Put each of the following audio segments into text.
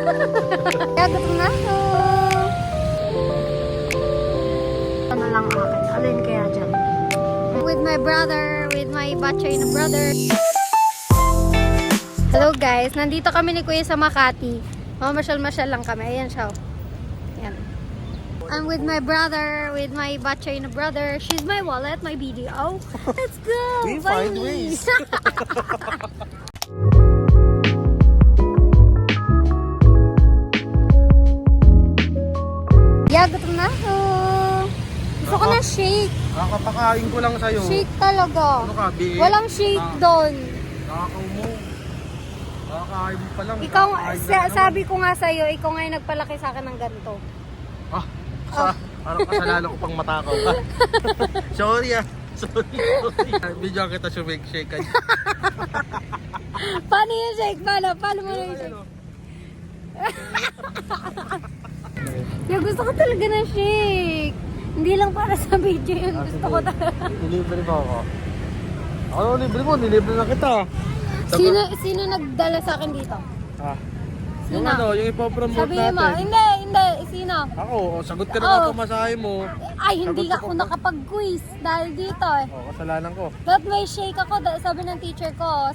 Kaya gutom na ako. Ano lang akin? Alin kaya dyan? With my brother, with my batchoy na brother. Hello guys, nandito kami ni Kuya sa Makati. Mamasyal-masyal lang kami. Ayan siya. Ayan. I'm with my brother, with my batchoy na brother. She's my wallet, my BDO. Let's go! We find ways. Yeah, gutom na ako. Gusto ko na shake. Kakapakain ko lang sa'yo. Shake talaga. Ano ka, BA? Walang shake doon. Nakakaw mo. Kakakain mo pa lang. Ikaw, Kakakain ka na sabi ko nga sa'yo, ikaw nga yung nagpalaki sa akin ng ganito. Parang kasalanan ko pang matakaw ka. Sorry ah. Sorry. Bigyan kita shake. Paano yung shake? Paano mo na yung shake? Yung gusto ko talaga ng shake. Hindi lang para sa video yun. Gusto ko talaga. Delivery ba ako? Ano libre mo? Nilibre na kita. Sino nagdala sa akin dito? Yung Sino? ano, yung ipopromote Sabihin mo. natin. Hindi. Sino? Ako, sagot ka na nga pamasahe mo. Ay, hindi Sagot ako ko. nakapag-quiz dahil dito eh. Kasalanan ko. Dapat may shake ako. Sabi ng teacher ko,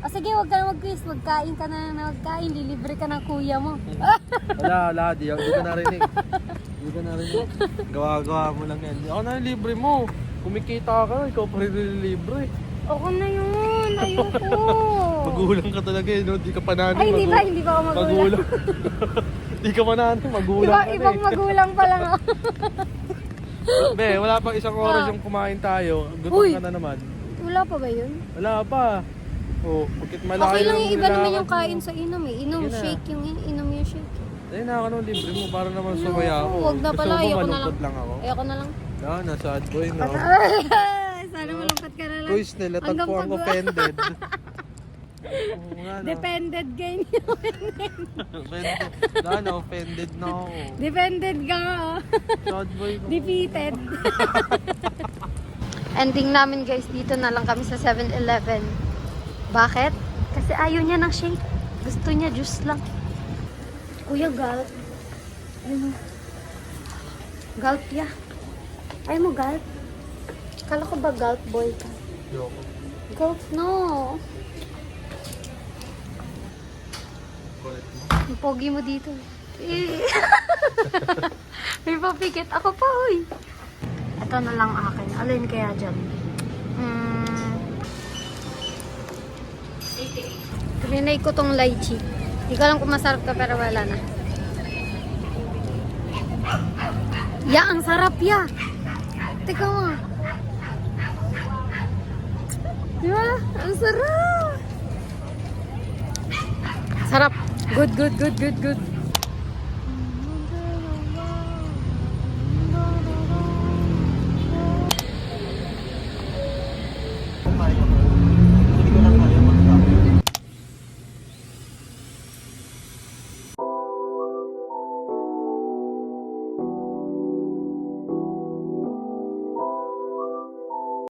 sige, wag ka na mag-quiz. Magkain ka na magkain. Lilibre ka ng kuya mo. Wala, di ka narinig. Di ka narinig. Gawa-gawa mo lang yan. Ako na yung libre mo. Kumikita ka, ikaw pa rin nililibre. Ako na yun. Ayoko. Magulang ka talaga eh, no? Di ka pa nanay. Ay, hindi ba ako magulang? Di ka pa nanay, magulang ka na Ibang magulang pa lang ako. Be, wala pang isang oras yung kumain tayo. Uy! Gutom ka na naman. Wala pa ba yun? Wala pa. Oh, bakit malaki Okay lang yung iba naman nilakad yung mo? kain sa inom eh. Inom Sige na. shake yung inom yung shake. Ayun na ako nung libre mo para naman sumaya ako. Huwag na pala, Gusto mo ayoko na malungkot lang ako? Ayoko na lang. No, nasa ad boy, no? Sana malungkot ka na lang. Quiz nila, Hanggang tagpo ang pag- offended. Oo nga, no? Depended game. Offended. Offended na ako. Depended ka. Sad boy ko. Defeated. Ending namin guys, dito na lang kami sa 7-Eleven. Bakit? Kasi ayaw niya ng shake. Gusto niya juice lang. Kuya, gulp. Ano? Gulp ya. Ayaw mo gulp? Kala ko ba gulp boy ka? Yoko. Gulp, no. Kulit mo. Ang pogi mo dito. May papikit. Ako pa, hoy. Ito na lang akin. Alin kaya dyan? Trinay ko tong lychee. Hindi ko alam kung masarap ka pero wala na. Ya, ang sarap ya. Teka mo. Diba? Ang sarap. Sarap. Good.